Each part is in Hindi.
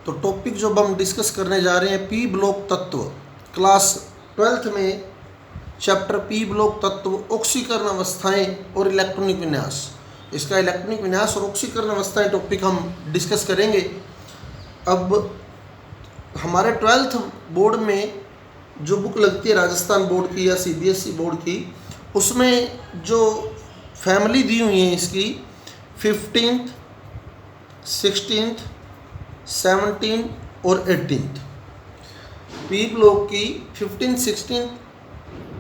तो टॉपिक जो हम डिस्कस करने जा रहे हैं पी ब्लॉक तत्व, क्लास 12th में चैप्टर पी ब्लॉक तत्व, ऑक्सीकरण अवस्थाएं और इलेक्ट्रॉनिक विन्यास। इसका इलेक्ट्रॉनिक विन्यास और ऑक्सीकरण अवस्थाएं टॉपिक हम डिस्कस करेंगे। अब हमारे 12th बोर्ड में जो बुक लगती है राजस्थान बोर्ड की या CBSE बोर्ड की, उसमें जो फैमिली दी हुई है इसकी 15th, 16th, 17th और 18th। पी ब्लॉक की 15th, 16th,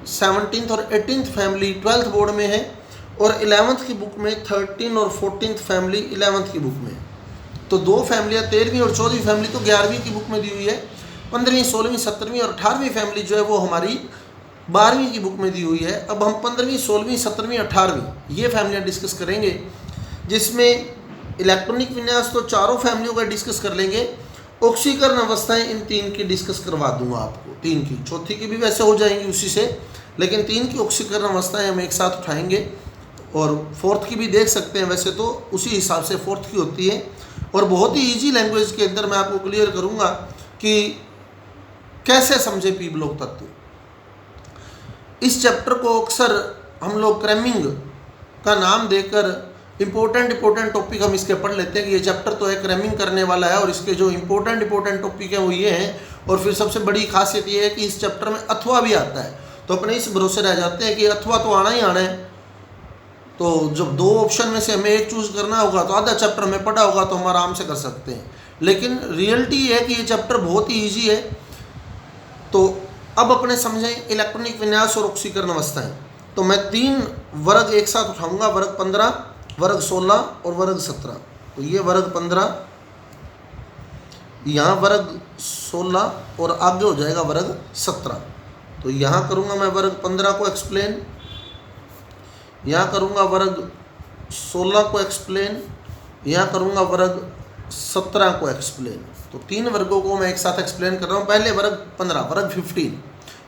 17th और 18th फैमिली 12th बोर्ड में है और 11th की बुक में 13th और 14th फैमिली 11th की बुक में। तो दो फैमिलियाँ 13वीं और 14वीं फैमिली तो 11वीं की बुक में दी हुई है। 15वीं, 16वीं, 17वीं और 18वीं फैमिली जो है वो हमारी 12वीं की बुक में दी हुई है। अब हम 15वीं, 16वीं, 17वीं, 18वीं ये फैमिलियाँ डिस्कस करेंगे, जिसमें इलेक्ट्रॉनिक विन्यास तो चारों फैमिलियों का डिस्कस कर लेंगे। ऑक्सीकरण अवस्थाएं इन 3 की डिस्कस करवा दूंगा आपको, 3 की, चौथी की भी वैसे हो जाएंगी उसी से, लेकिन 3 की ऑक्सीकरण अवस्थाएं हम एक साथ उठाएंगे और 4th की भी देख सकते हैं, वैसे तो उसी हिसाब से 4th की होती है। और बहुत ही ईजी लैंग्वेज के अंदर मैं आपको क्लियर करूँगा कि कैसे समझे पी ब्लॉक तत्व। इस चैप्टर को अक्सर हम लोग क्रैमिंग का नाम देकर इंपॉर्टेंट टॉपिक हम इसके पढ़ लेते हैं कि ये चैप्टर तो है क्रैमिंग करने वाला है और इसके जो इंपॉर्टेंट टॉपिक है वो ये हैं। और फिर सबसे बड़ी खासियत ये है कि इस चैप्टर में अथवा भी आता है, तो अपने इस भरोसे रह जाते हैं कि अथवा तो आना ही आना है। तो जब 2 ऑप्शन में से हमें एक चूज़ करना होगा तो आधा चैप्टर में पढ़ा होगा तो हम आराम से कर सकते हैं, लेकिन रियलिटी ये है कि ये चैप्टर बहुत ही ईजी है। तो अब अपने समझें इलेक्ट्रॉनिक विन्यास और ऑक्सीकरण अवस्थाएं। तो मैं 3 वर्ग एक साथ उठाऊंगा, वर्ग 15, वर्ग 16 और वर्ग 17। तो ये वर्ग 15, यहाँ वर्ग 16 और आगे हो जाएगा वर्ग 17। तो यहाँ करूँगा मैं वर्ग 15 को एक्सप्लेन, यहाँ करूँगा वर्ग 16 को एक्सप्लेन, यहाँ करूँगा वर्ग 17 को एक्सप्लेन। तो 3 वर्गों को मैं एक साथ एक्सप्लेन कर रहा हूँ। पहले वर्ग 15, वर्ग 15,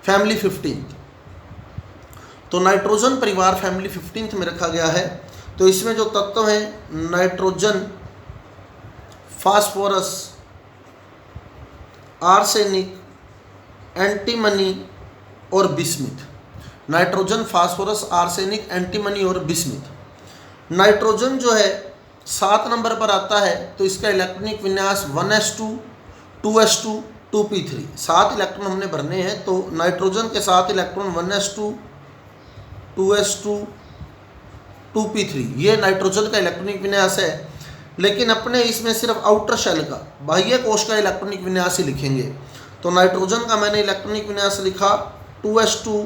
फैमिली 15। तो नाइट्रोजन परिवार फैमिली 15th में रखा गया है। तो इसमें जो तत्व हैं नाइट्रोजन, फास्फोरस, आर्सेनिक, एंटीमनी और bismuth. Nitrogen, phosphorus, arsenic, antimony और बिस्मिथ। नाइट्रोजन जो है 7 नंबर पर आता है, तो इसका इलेक्ट्रॉनिक विन्यास 1s2, 2s2, 2p3। 7 इलेक्ट्रॉन हमने भरने हैं, तो नाइट्रोजन के 7 इलेक्ट्रॉन 1s2, 2s2, 2p3 ये नाइट्रोजन का इलेक्ट्रॉनिक विन्यास है। लेकिन अपने इसमें सिर्फ आउटर शेल का, बाह्य कोश का इलेक्ट्रॉनिक विन्यास ही लिखेंगे। तो नाइट्रोजन का मैंने इलेक्ट्रॉनिक विन्यास लिखा 2s2,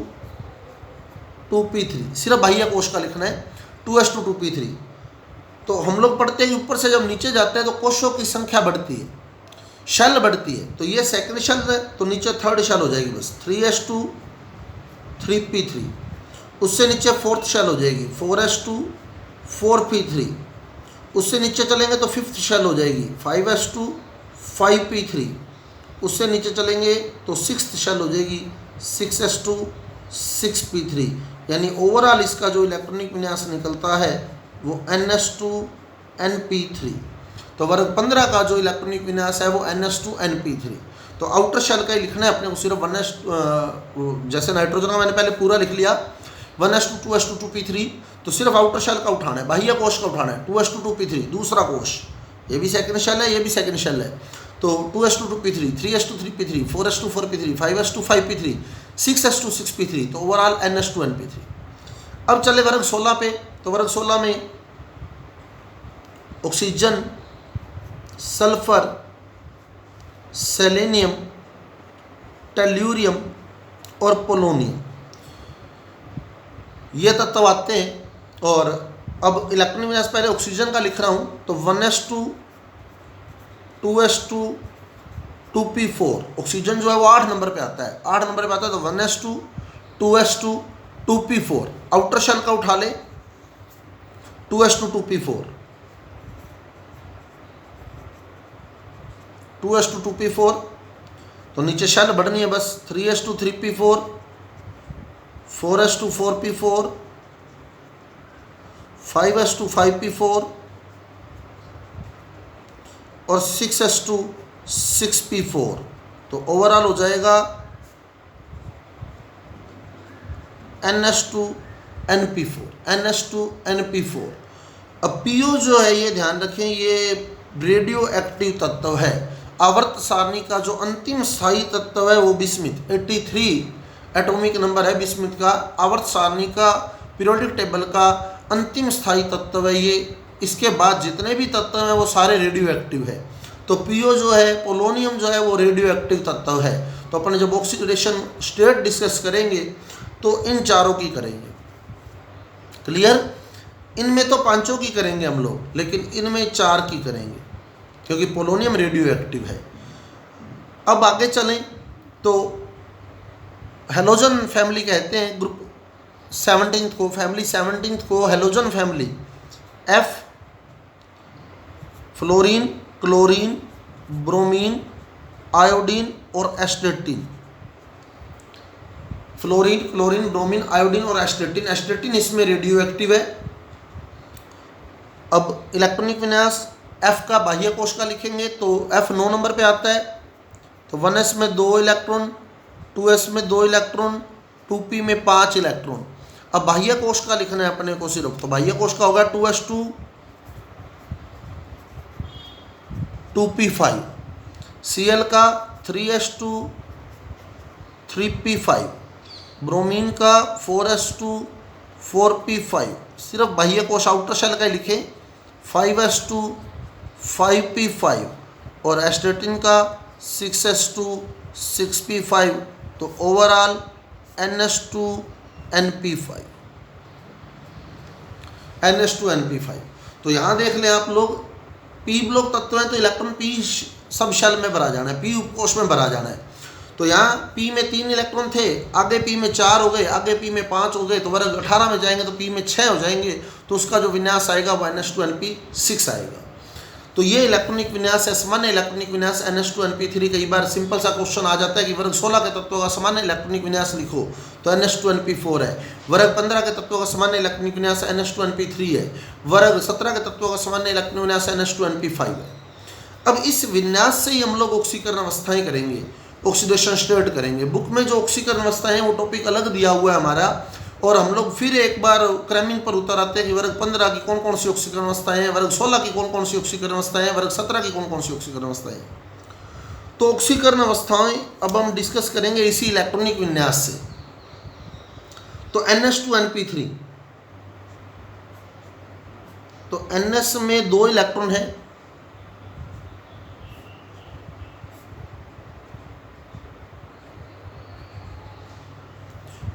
2p3, सिर्फ बाह्य कोश का लिखना है 2s2, 2p3। तो हम लोग पढ़ते हैं ऊपर से जब नीचे जाते हैं तो कोशों की संख्या बढ़ती है, शेल बढ़ती है। तो ये सेकंड शेल है, तो नीचे थर्ड शेल हो जाएगी बस 3s2, 3p3। उससे नीचे 4th शेल हो जाएगी 4s2, 4p3। उससे नीचे चलेंगे तो 5th शेल हो जाएगी 5s2, 5p3। उससे नीचे चलेंगे तो 6th शेल हो जाएगी 6s2, 6p3। यानी ओवरऑल इसका जो इलेक्ट्रॉनिक विन्यास निकलता है वो ns2, np3। तो वर्ग 15 का जो इलेक्ट्रॉनिक विन्यास है वो ns2, np3। तो आउटर शेल का ही लिखना है अपने को सिर्फ 1s, जैसे नाइट्रोजन का मैंने पहले पूरा लिख लिया 1s2, 2s2, 2p3। तो सिर्फ आउटर शेल का उठाना है, बाह्य कोश का उठाना है 2s2, 2p3। दूसरा कोश, ये भी सेकंड शेल है, ये भी सेकंड शेल है। तो 2s2, 2p3, 3s2, 3p3, 4s2, 4p3, 5s2, 5p3, 6s2, 6p3। तो ओवरऑल ns2, np3। अब चले वर्ग 16 पे। तो वर्ग 16 में ऑक्सीजन, सल्फर, सेलेनियम, टेल्यूरियम और पोलोनियम ये तत्व आते हैं। और अब इलेक्ट्रॉनिक विन्यास पहले ऑक्सीजन का लिख रहा हूँ, तो 1s2, 2s2, 2p4। ऑक्सीजन जो है वो 8 नंबर पे आता है, 8 नंबर पे आता है। तो 1s2, 2s2, 2p4। Outer shell का उठा ले 2s2, 2p4, 2s2, 2p4। तो नीचे शेल बढ़नी है बस 3s2, 3p4, 4s2, 4p4, 5s2, 5p4 और 6s2, 6p4। तो ओवरऑल हो जाएगा NH2NP4। अब PO जो है ये ध्यान रखें, ये रेडियो एक्टिव तत्व है। आवर्त सारणी का जो अंतिम स्थायी तत्व है वो बिस्मिथ 83 एटॉमिक नंबर है बिस्मिथ का। आवर्त सारणी का पीरियोडिक टेबल का अंतिम स्थायी तत्व है ये। इसके बाद जितने भी तत्व हैं वो सारे रेडियो एक्टिव है। तो PO जो है, पोलोनियम जो है वो रेडियो एक्टिव तत्व है। तो अपन जब ऑक्सीडेशन स्टेट डिस्कस करेंगे तो इन चारों की करेंगे। क्लियर? इनमें तो पांचों की करेंगे हम लोग, लेकिन इनमें चार की करेंगे क्योंकि पोलोनियम रेडियो एक्टिव है। अब आगे चलें तो हेलोजन फैमिली कहते हैं ग्रुप 17 को, फैमिली 17 को halogen family. F fluorine, chlorine, bromine, iodine और astatine. Fluorine, chlorine, bromine, iodine और एस्टेटिन। एस्टेटिन इसमें रेडियो एक्टिव है। अब इलेक्ट्रॉनिक विन्यास F का बाह्य कोश का लिखेंगे तो F 9 नंबर पे आता है। तो 1s में 2 इलेक्ट्रॉन, 2s में 2 इलेक्ट्रॉन, 2p में 5 इलेक्ट्रॉन। अब बाह्य कोश का लिखना है अपने को सिर्फ, तो बाह्य कोश का होगा 2s2 2p5, Cl का 3s2 3p5, ब्रोमीन का 4s2 4p5। सिर्फ बाह्य कोश आउटर शेल का ही लिखें 5s2 5p5 और एस्टेटिन का 6s2 6p5। तो ओवरऑल NH2 NP5 NH2NP5। तो यहाँ देख लें आप लोग, P ब्लॉक तत्व है तो इलेक्ट्रॉन P सब शेल में भरा जाना है, P उपकोश में भरा जाना है। तो यहाँ P में 3 इलेक्ट्रॉन थे, आगे P में 4 हो गए, आगे P में 5 हो गए, तो वर्ग 18 में जाएंगे तो P में 6 हो जाएंगे। तो उसका जो विन्यास आएगा वो NH2NP6 आएगा। तो ये इलेक्ट्रॉनिक विन्यास है, सामान्य इलेक्ट्रॉनिक विन्यास NH2NP3। कई बार सिंपल सा क्वेश्चन आ जाता है कि वर्ग 16 के तत्वों का सामान्य इलेक्ट्रॉनिक विन्यास लिखो, तो NH2NP4 है। वर्ग 15 के तत्वों का सामान्य इलेक्ट्रॉनिक विन्यास NH2NP3 है। वर्ग 17 के तत्वों का सामान्य इलेक्ट्रॉनिक विन्यास NH2NP5 है। अब इस विन्यास से ही हम लोग ऑक्सीकरण अवस्थाएं करेंगे, ऑक्सीडेशन स्टेट करेंगे। बुक में जो ऑक्सीकरण अवस्थाएं हैं वो टॉपिक अलग दिया हुआ है हमारा, और हम लोग फिर एक बार क्रैमिंग पर उतर आते हैं कि वर्ग 15 की कौन कौन सी ऑक्सीकरण अवस्थाएं हैं, वर्ग 16 की कौन कौन सी ऑक्सीकरण अवस्थाएं हैं, वर्ग 17 की कौन कौन सी ऑक्सीकरण अवस्थाएं हैं। तो ऑक्सीकरण अवस्थाएं अब हम डिस्कस करेंगे इसी इलेक्ट्रॉनिक विन्यास से। तो NH2NP3, तो NS में 2 इलेक्ट्रॉन है,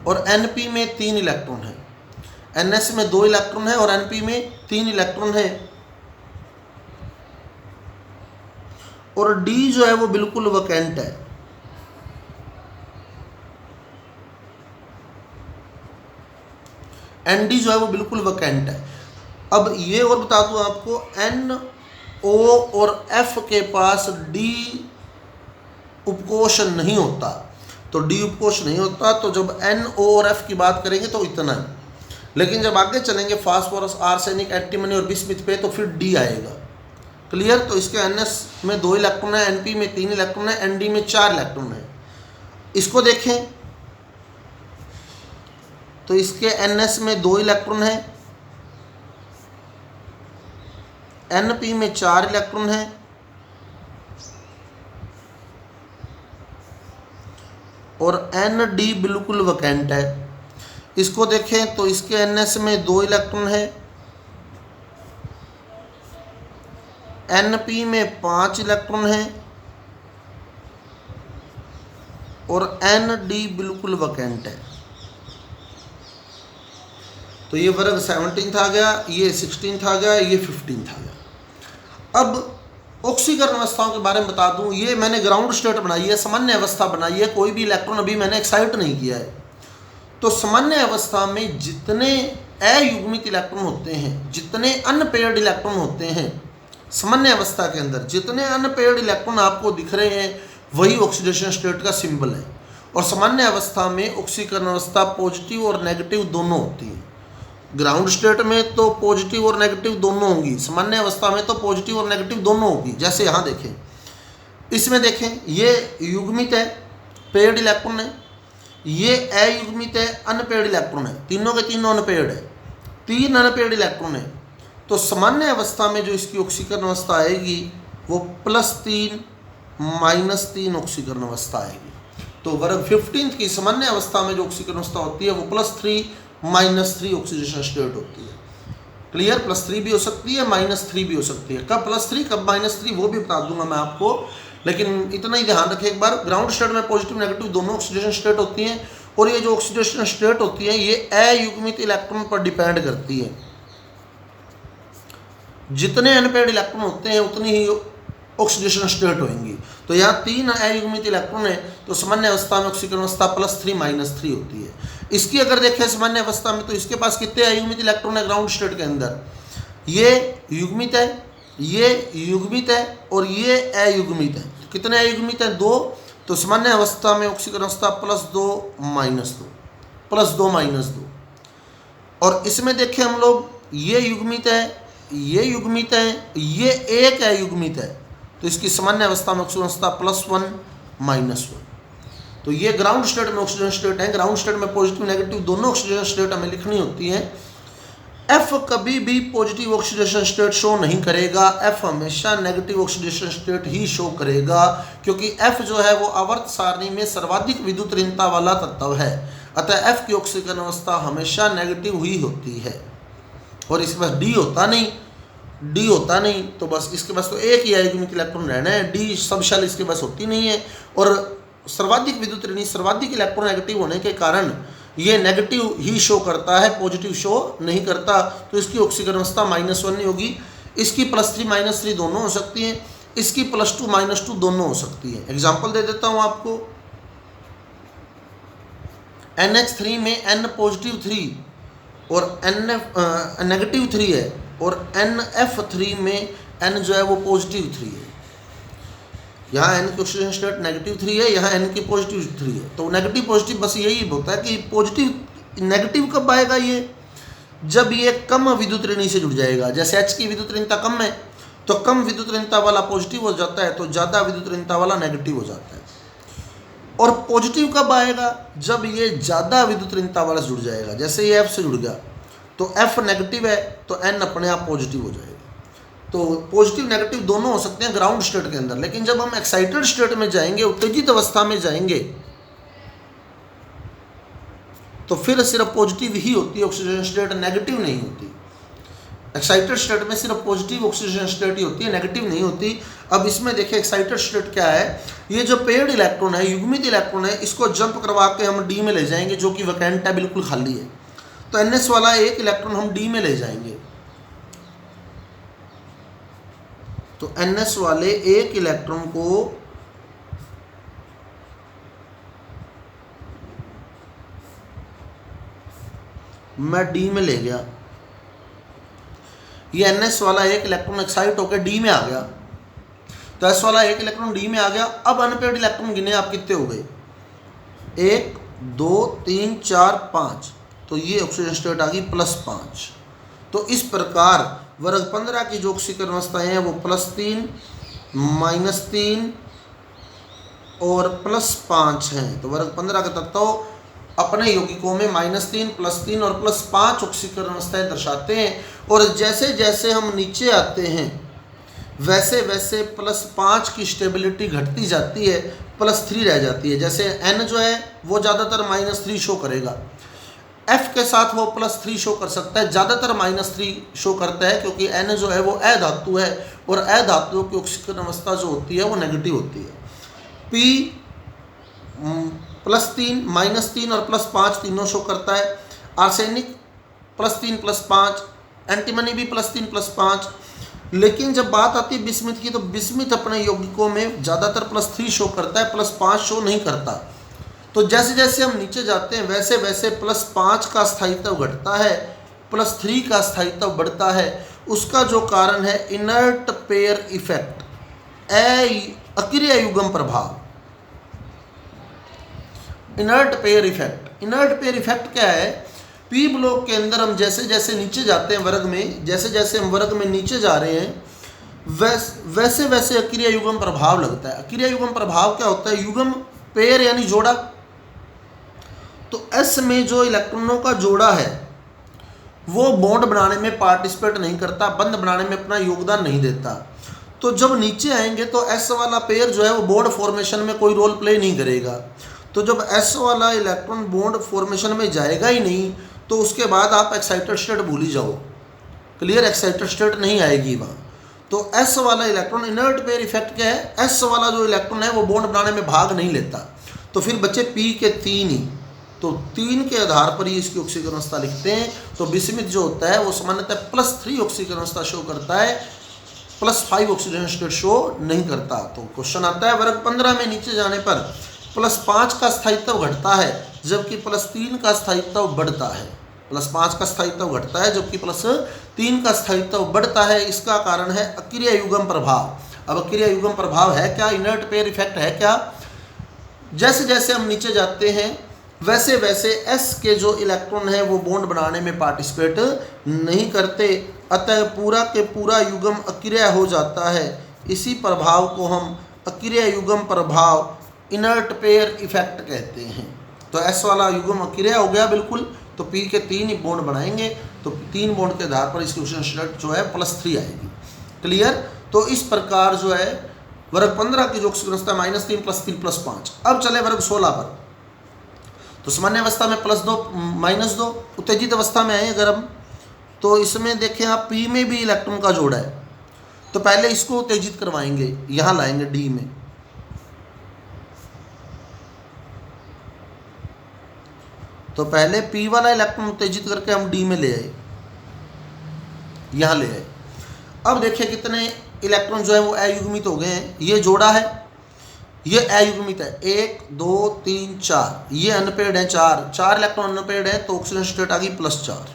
और NP में 3 इलेक्ट्रॉन है। NS में 2 इलेक्ट्रॉन है और NP में 3 इलेक्ट्रॉन है। और D जो है वो बिल्कुल वैकेंट है। ND जो है वो बिल्कुल वैकेंट है। अब ये और बता दूं आपको, NO और F के पास D उपकोष नहीं होता। तो D उपकोष नहीं होता, तो जब NO और F की बात करेंगे तो इतना है। लेकिन जब आगे चलेंगे फास्फोरस, आर्सेनिक, एंटीमनी और बिस्मिथ पे, तो फिर D आएगा। क्लियर? तो इसके NS में 2 इलेक्ट्रॉन है, NP में 3 इलेक्ट्रॉन है, ND में 4 इलेक्ट्रॉन है। इसको देखें तो इसके NS में 2 इलेक्ट्रॉन है, NP में 4 इलेक्ट्रॉन है, और ND बिल्कुल वैकेंट है। इसको देखें तो इसके NS में 2 इलेक्ट्रॉन है, NP में 5 इलेक्ट्रॉन है, और ND बिल्कुल वैकेंट है। तो ये वर्ग 17 आ गया, ये 16 आ गया, ये 15 आ गया। अब ऑक्सीकरण अवस्थाओं के बारे में बता दूं, ये मैंने ग्राउंड स्टेट बनाई है, सामान्य अवस्था बनाई है, कोई भी इलेक्ट्रॉन अभी मैंने एक्साइट नहीं किया है। तो सामान्य अवस्था में जितने अयुग्मित इलेक्ट्रॉन होते हैं, जितने अनपेयर्ड इलेक्ट्रॉन होते हैं, सामान्य अवस्था के अंदर जितने अनपेयर्ड इलेक्ट्रॉन आपको दिख रहे हैं वही ऑक्सीडेशन स्टेट का सिंबल है। और सामान्य अवस्था में ऑक्सीकरण अवस्था पॉजिटिव और नेगेटिव दोनों होती है। ग्राउंड स्टेट में तो पॉजिटिव और नेगेटिव दोनों होंगी, सामान्य अवस्था में तो पॉजिटिव और नेगेटिव दोनों होगी। जैसे यहाँ देखें, इसमें देखें ये युग्मित है, पेयर्ड इलेक्ट्रॉन है, ये अयुग्मित है, अनपेयर्ड इलेक्ट्रॉन है, तीनों के तीनों अनपेयर्ड है, 3 अनपेयर्ड इलेक्ट्रॉन है। तो सामान्य अवस्था में जो इसकी ऑक्सीकरण अवस्था आएगी वो +3 -3 ऑक्सीकरण अवस्था आएगी। तो वर्ग 15 की सामान्य अवस्था में जो ऑक्सीकरण अवस्था होती है वो +3 -3 ऑक्सीडेशन स्टेट होती है। क्लियर, +3 भी हो सकती है, -3 भी हो सकती है। कब +3 कब -3 वो भी बता दूंगा मैं आपको, लेकिन इतना ही ध्यान रखें एक बार, ग्राउंड स्टेट में पॉजिटिव नेगेटिव दोनों ऑक्सीडेशन स्टेट होती हैं, और ये जो ऑक्सीडेशन स्टेट होती है ये अयुग्मित इलेक्ट्रॉन पर डिपेंड करती है। जितने अनपेयर्ड इलेक्ट्रॉन होते हैं उतनी ही ऑक्सीडेशन स्टेट होंगी। तो यहाँ 3 अयुग्मित इलेक्ट्रॉन है, तो सामान्य अवस्था में ऑक्सीकरण अवस्था +3 -3 होती है। इसकी अगर देखें सामान्य अवस्था में, तो इसके पास कितने अयुग्मित इलेक्ट्रॉन है ग्राउंड स्टेट के अंदर? ये युग्मित है, ये युग्मित है और ये अयुग्मित है। कितने अयुग्मित है? 2। तो सामान्य अवस्था में ऑक्सीकरण अवस्था +2 -2, +2 -2। और इसमें देखें हम लोग, ये युग्मित है, ये युग्मित है, ये एक अयुग्मित है, तो इसकी सामान्य अवस्था में ऑक्सीकरण अवस्था +1 -1। तो ये ग्राउंड स्टेट में ऑक्सीजन स्टेट है। ग्राउंड स्टेट में पॉजिटिव नेगेटिव दोनों ऑक्सीजन स्टेट हमें लिखनी होती है। F कभी भी पॉजिटिव ऑक्सीडेशन स्टेट शो नहीं करेगा, F हमेशा नेगेटिव ऑक्सीडेशन स्टेट ही शो करेगा, क्योंकि F जो है वो आवर्त सारणी में सर्वाधिक विद्युत ऋणता वाला तत्व है। अतः F की ऑक्सीकरण अवस्था हमेशा नेगेटिव ही होती है। और इसके पास D होता नहीं, तो बस इसके पास तो एक ही अयुग्मित इलेक्ट्रॉन रहना है, D सब शेल इसके पास होती नहीं है। और सर्वाधिक विद्युत ऋणी, सर्वाधिक इलेक्ट्रॉन नेगेटिव होने के कारण ये नेगेटिव ही शो करता है, पॉजिटिव शो नहीं करता। तो इसकी ऑक्सीकरण अवस्था -1 नहीं होगी। इसकी +3 -3 दोनों हो सकती हैं, इसकी +2 -2 दोनों हो सकती है। एग्जाम्पल दे देता हूँ आपको। NH3 में N +3 और N नेगेटिव 3 है, और NF3 में N जो है वो +3 है। यहाँ N की ऑक्सीजन स्टेट -3 है, यहाँ N की +3 है। तो नेगेटिव पॉजिटिव बस यही होता है कि पॉजिटिव नेगेटिव कब आएगा? ये जब ये कम विद्युत ऋणी से जुड़ जाएगा। जैसे H की विद्युत ऋणता कम है, तो कम विद्युत ऋणता वाला पॉजिटिव हो जाता है, तो ज़्यादा विद्युत ऋणता वाला नेगेटिव हो जाता है। और पॉजिटिव कब आएगा? जब ये ज़्यादा विद्युत ऋणता वाला से जुड़ जाएगा। जैसे ये F से जुड़ गया, तो F नेगेटिव है, तो N अपने आप पॉजिटिव हो जाएगा। तो पॉजिटिव नेगेटिव दोनों हो सकते हैं ग्राउंड स्टेट के अंदर। लेकिन जब हम एक्साइटेड स्टेट में जाएंगे, उत्तेजित अवस्था में जाएंगे, तो फिर सिर्फ पॉजिटिव ही होती है ऑक्सीजन स्टेट, नेगेटिव नहीं होती। एक्साइटेड स्टेट में सिर्फ पॉजिटिव ऑक्सीजन स्टेट ही होती है, नेगेटिव नहीं होती। अब इसमें देखिए एक्साइटेड स्टेट क्या है। ये जो पेयर्ड इलेक्ट्रॉन है, युग्मित इलेक्ट्रॉन है, इसको जंप करवा के हम D में ले जाएंगे, जो कि वैकेंट है, बिल्कुल खाली है। तो NS वाला एक इलेक्ट्रॉन हम D में ले जाएंगे। तो NS वाले एक इलेक्ट्रॉन को मैं D में ले गया। ये NS वाला एक इलेक्ट्रॉन एक्साइट होकर D में आ गया, तो S वाला एक इलेक्ट्रॉन D में आ गया। अब अनपेयर्ड इलेक्ट्रॉन गिने आप कितने हो गए? 1 2 3 4 5। तो ये ऑक्सीजन स्टेट आ गई +5। तो इस प्रकार वर्ग 15 की जो ऑक्सीकरण अवस्थाएं हैं वो +3 -3 और +5 हैं। तो वर्ग 15 का तत्व अपने यौगिकों में -3 +3 और +5 ऑक्सीकरण अवस्थाएं दर्शाते हैं। और जैसे जैसे हम नीचे आते हैं वैसे वैसे +5 की स्टेबिलिटी घटती जाती है, +3 रह जाती है। जैसे N जो है वो ज़्यादातर -3 शो करेगा, F के साथ वो +3 शो कर सकता है, ज़्यादातर -3 शो करता है, क्योंकि N जो है वो अधातु है, और अधातुओं की ऑक्सीकरण अवस्था जो होती है वो नेगेटिव होती है। P +3 -3 और +5 तीनों शो करता है। आर्सेनिक +3 +5, एंटीमनी भी +3 +5। लेकिन जब बात आती है बिस्मिथ की, तो बिस्मिथ अपने यौगिकों में ज़्यादातर +3 शो करता है, +5 शो नहीं करता। तो जैसे जैसे हम नीचे जाते हैं वैसे वैसे +5 का स्थायित्व घटता है, +3 का स्थायित्व बढ़ता है। उसका जो कारण है इनर्ट पेयर इफेक्ट, अक्रिय युग्म प्रभाव। Inert pair effect, inert pair effect क्या है? P ब्लॉक के अंदर हम जैसे जैसे नीचे जाते हैं वर्ग में, जैसे जैसे हम वर्ग में नीचे जा रहे हैं वैसे वैसे अक्रिय युग्म प्रभाव लगता है। अक्रिय युग्म प्रभाव क्या होता है? युग्म पेयर यानी जोड़ा। तो एस में जो इलेक्ट्रॉनों का जोड़ा है वो बॉन्ड बनाने में पार्टिसिपेट नहीं करता, बंध बनाने में अपना योगदान नहीं देता। तो जब नीचे आएंगे तो एस वाला पेयर जो है वो बॉन्ड फॉर्मेशन में कोई रोल प्ले नहीं करेगा। तो जब एस वाला इलेक्ट्रॉन बॉन्ड फॉर्मेशन में जाएगा ही नहीं तो उसके बाद आप एक्साइटेड स्टेट भूल ही जाओ। क्लियर? एक्साइटेड स्टेट नहीं आएगी वहाँ। तो एस वाला इलेक्ट्रॉन, इनर्ट पेयर इफेक्ट क्या है? एस वाला जो इलेक्ट्रॉन है वो बॉन्ड बनाने में भाग नहीं लेता। तो फिर बच्चे पी के 3 ही। तो 3 के आधार पर ही इसकी ऑक्सीकरण अवस्था लिखते हैं। तो बिस्मिथ जो होता है वो सामान्यतः +3 ऑक्सीकरण अवस्था शो करता है, +5 ऑक्सीजन स्टेट शो नहीं करता। तो क्वेश्चन आता है वर्ग 15 में नीचे जाने पर +5 का स्थायित्व घटता है जबकि +3 का स्थायित्व बढ़ता है। +5 का स्थायित्व घटता है जबकि +3 का स्थायित्व बढ़ता है। इसका कारण है अक्रिय युग्म प्रभाव। अब अक्रिय युग्म प्रभाव है क्या? इनर्ट पेयर इफेक्ट है क्या? जैसे जैसे हम नीचे जाते हैं वैसे वैसे एस के जो इलेक्ट्रॉन है वो बॉन्ड बनाने में पार्टिसिपेट नहीं करते, अतः पूरा के पूरा युग्म अक्रिय हो जाता है। इसी प्रभाव को हम अक्रिय युग्म प्रभाव, इनर्ट पेयर इफेक्ट कहते हैं। तो एस वाला युग्म अक्रिय हो गया बिल्कुल, तो पी के 3 ही बॉन्ड बनाएंगे। तो 3 बॉन्ड के आधार पर इसकी ऑक्सीजन स्टेट जो है +3 आएगी। क्लियर? तो इस प्रकार जो है वर्ग 15 की जो ऑक्सीजन अवस्था -3 +3 +5। अब चले वर्ग 16 पर। तो सामान्य अवस्था में +2 -2, उत्तेजित अवस्था में आए अगर हम, तो इसमें देखें आप पी में भी इलेक्ट्रॉन का जोड़ा है। तो पहले इसको उत्तेजित करवाएंगे, यहाँ लाएंगे डी में। तो पहले पी वाला इलेक्ट्रॉन उत्तेजित करके हम डी में ले आए, यहाँ ले आए। अब देखिए कितने इलेक्ट्रॉन जो है वो अयुग्मित हो गए हैं। ये जोड़ा है, ये अयुग्मित है, 1 2 3 4, ये अनपेयर्ड है 4 इलेक्ट्रॉन अनपेयर्ड है। तो ऑक्सीजन स्टेट आ गई +4।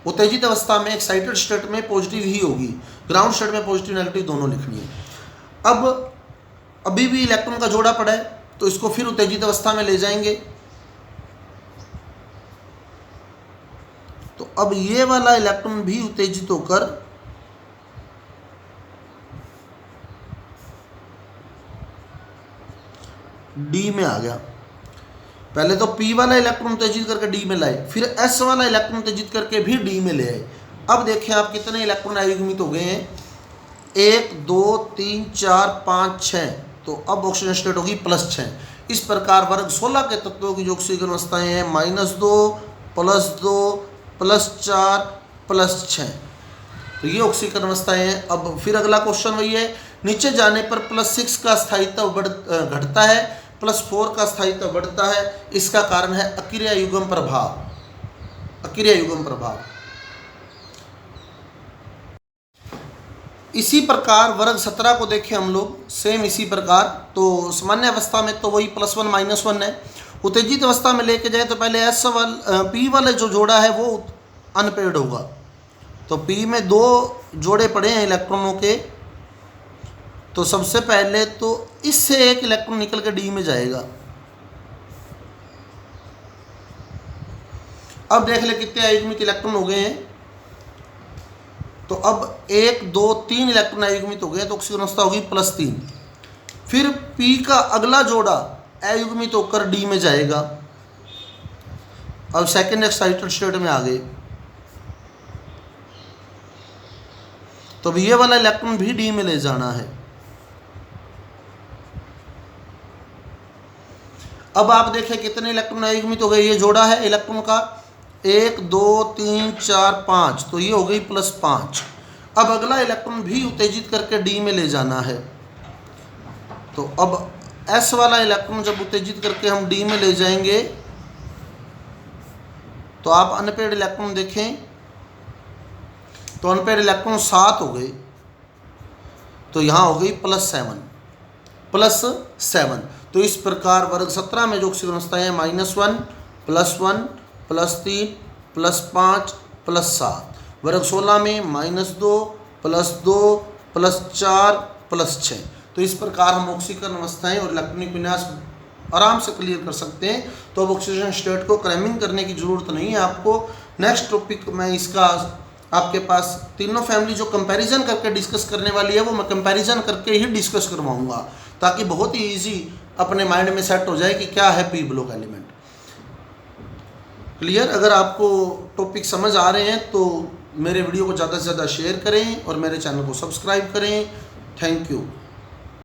उत्तेजित अवस्था में एक्साइटेड स्टेट में पॉजिटिव ही होगी, ग्राउंड स्टेट में पॉजिटिव नेगेटिव दोनों लिखनी है। अब अभी भी इलेक्ट्रॉन का जोड़ा पड़ा है तो इसको फिर उत्तेजित अवस्था में ले जाएंगे। तो अब ये वाला इलेक्ट्रॉन भी उत्तेजित होकर डी में आ गया। पहले तो पी वाला इलेक्ट्रॉन उत्तेजित करके डी में लाए, फिर एस वाला इलेक्ट्रॉन उत्तेजित करके भी डी में ले आए। अब देखें आप कितने इलेक्ट्रॉन अयुग्मित हो गए हैं, 1 2 3 4 5 6। तो अब ऑक्सीजन स्टेट होगी +6। इस प्रकार वर्ग 16 के तत्वों की जो ऑक्सीजन अवस्थाएं हैं -2 +2 +4 +6। तो ये ऑक्सीकरण अवस्थाएं हैं। अब फिर अगला क्वेश्चन वही है, नीचे जाने पर +6 का स्थायित्व घटता है, +4 का स्थायित्व बढ़ता है। इसका कारण है अक्रिय युग्म प्रभाव। अक्रिय युग्म प्रभाव। इसी प्रकार वर्ग 17 को देखें हम लोग, सेम इसी प्रकार। तो सामान्य अवस्था में तो वही +1 -1 है। उत्तेजित अवस्था में लेके जाए तो पहले एस वाला पी वाले जो जोड़ा है वो अनपेयर्ड होगा। तो पी में 2 जोड़े पड़े हैं इलेक्ट्रॉनों के। तो सबसे पहले तो इससे एक इलेक्ट्रॉन निकल के डी में जाएगा। अब देख ले कितने अयुग्मित इलेक्ट्रॉन हो गए हैं। तो अब 1 2 3 इलेक्ट्रॉन अयुग्मित हो गए तो ऑक्सीजन अवस्था होगी +3। फिर पी का अगला जोड़ा अयुग्मित होकर डी में जाएगा। अब सेकेंड एक्साइटेड स्टेट में आ गए। तो ये वाला इलेक्ट्रॉन भी डी में ले जाना है। अब आप देखें कितने इलेक्ट्रॉन अयुग्मित हो गए। ये जोड़ा है इलेक्ट्रॉन का 1 2 3 4 5। तो ये हो गई +5। अब अगला इलेक्ट्रॉन भी उत्तेजित करके डी में ले जाना है। तो अब एस वाला इलेक्ट्रॉन जब उत्तेजित करके हम डी में ले जाएंगे तो आप अनपेयर्ड इलेक्ट्रॉन देखें तो अनपेयर्ड इलेक्ट्रॉन 7 हो गए। तो यहाँ हो गई +7। तो इस प्रकार वर्ग 17 में जो ऑक्सीजन अवस्थाएं हैं -1 +1 +3 +5 +7। वर्ग 16 में -2 +2 +4 +6। तो इस प्रकार हम ऑक्सीकरण अवस्थाएं और इलेक्ट्रॉनिक विन्यास आराम से क्लियर कर सकते हैं। तो अब ऑक्सीजन स्टेट को क्रैमिंग करने की ज़रूरत नहीं है आपको। नेक्स्ट टॉपिक में इसका आपके पास तीनों फैमिली जो कंपैरिजन करके डिस्कस करने वाली है वो मैं कंपैरिजन करके ही डिस्कस करवाऊंगा, ताकि बहुत ही इजी अपने माइंड में सेट हो जाए कि क्या है पी ब्लॉक एलिमेंट। क्लियर? अगर आपको टॉपिक समझ आ रहे हैं तो मेरे वीडियो को ज़्यादा से ज़्यादा शेयर करें और मेरे चैनल को सब्सक्राइब करें। Thank you.